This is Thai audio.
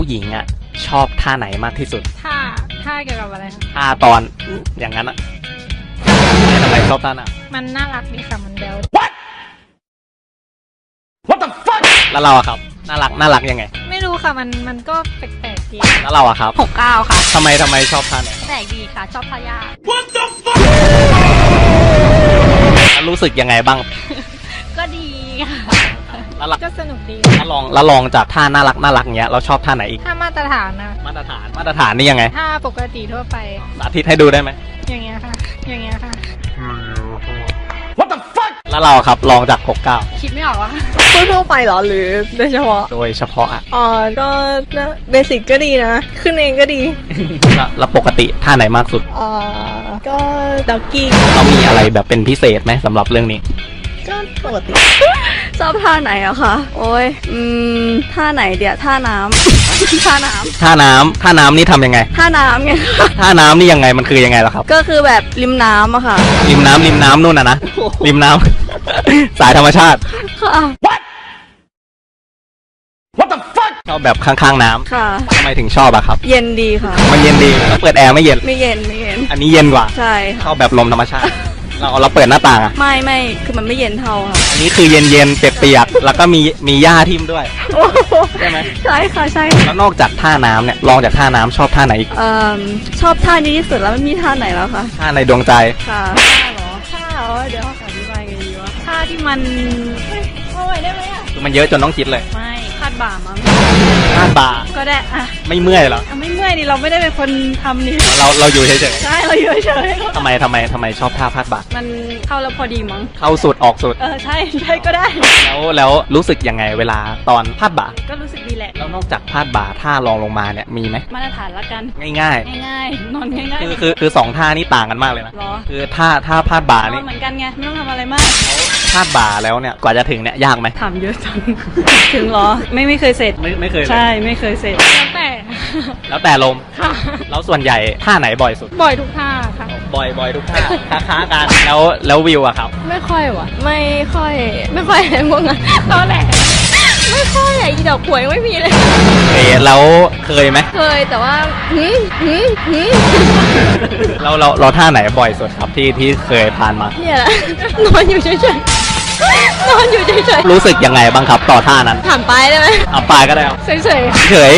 ผู้หญิงอะชอบท่าไหนมากที่สุดท่าเกี่ยวกับอะไรคะท่าตอนอย่างนั้นอะทำไมชอบท่าน่ะมันน่ารักดีค่ะมันแบล What the fuck แล้วเราอะครับน่ารักยังไงไม่รู้ค่ะมันก็แปลกๆดีแล้วเราอะครับ69ค่ะทำไมชอบท่าไหนแปลกดีค่ะชอบท่ายาก What the fuck แล้วรู้สึกยังไงบ้างก็ดีค่ะแล้วก็สนุกดีแล้วลองจากท่าน่ารักเงี้ยเราชอบท่าไหนอีกท่ามาตรฐานนะมาตรฐานนี่ยังไงท่าปกติทั่วไปสาธิตให้ดูได้ไหมอย่างเงี้ยค่ะWhat the fuck แล้วเราครับลองจาก69คิดไม่ออกว่าทั่วไปเหรอหรือโดยเฉพาะอ่ะก็เบสิกก็ดีนะขึ้นเองก็ดีแล้วปกติท่าไหนมากสุดก็ด็อกกี้เรามีอะไรแบบเป็นพิเศษไหมสำหรับเรื่องนี้ก็ปกติชอบท่าไหนอะคะโอ้ยท่าไหนเดี๋ยวท่าน้ำท่าน้ำนี่ทำยังไงท่าน้ำไงท่าน้ำนี่ยังไงมันคือยังไงล่ะครับก็คือแบบริมน้ำอะค่ะริมน้ำนู่นนะริมน้ำ สายธรรมชาติค่ะ What the fuck ชอบแบบข้างๆน้ำค่ะทำไมถึงชอบอะครับเย็นดีค่ะมันเย็นดีเปิดแอร์ไม่เย็นอันนี้เย็นกว่าใช่ชอบแบบลมธรรมชาติเราเปิดหน้าต่างอะไม่คือมันไม่เย็นเท่าค่ะอันนี้คือเย็นเปียกแล้วก็มีหญ้าทิ่มด้วยใช่ไหมใช่ค่ะใช่แล้วนอกจากท่าน้ำเนี่ยลองจากท่าน้ำชอบท่าไหนอีกชอบท่านี้ที่สุดแล้วมันมีท่าไหนแล้วคะท่าในดวงใจค่ะท่าเดี๋ยวขออธิบายไงดีวะท่าที่มันเอาไว้ได้ไหมอะคือมันเยอะจนต้องคิดเลยไม่คาดบ่ามั้งคาดบ่าก็ได้อะไม่เมื่อยหรอไม่เมื่อยดิเราไม่ได้เป็นคนทำนี่เราอยู่เฉยใช่เราอยู่เฉยทำไมชอบท่าคาดบ่ามันเข้าแล้วพอดีมั้งเข้าสุดออกสุดใช่ก็ได้แล้วรู้สึกยังไงเวลาตอนพาดบ่าก็รู้สึกดีแหละแล้วนอกจากพาดบ่าท่ารองลงมาเนี่ยมีไหมมาตรฐานละกันง่ายนอนง่ายคือสองท่านี่ต่างกันมากเลยนะคือท่าพาดบ่านี่เหมือนกันไงไม่ต้องทำอะไรมากพาดบ่าแล้วเนี่ยกว่าจะถึงเนี่ยยากไหมถามเยอะจังถึงเหรอไม่เคยเสร็จไม่เคยใช่ไม่เคยเสร็จแล้วแต่ลมแล้วส่วนใหญ่ท่าไหนบ่อยสุดบ่อยทุกท่าค่ะบ่อยทุกท่าค้ากันแล้ววิวอะครับไม่ค่อยว่ะไม่ค่อยอะไรพวกนั้นตอนแรกไม่ค่อยดอกหวยไม่มีเลยแล้วเคยไหมเคยแต่ว่าเราท่าไหนบ่อยสุดครับที่เคยผ่านมาเนี่ยแหละนอนอยู่เฉยรู้สึกยังไงบ้างครับต่อท่านั้นถามไปได้ไหมถามไปก็ได้เฉย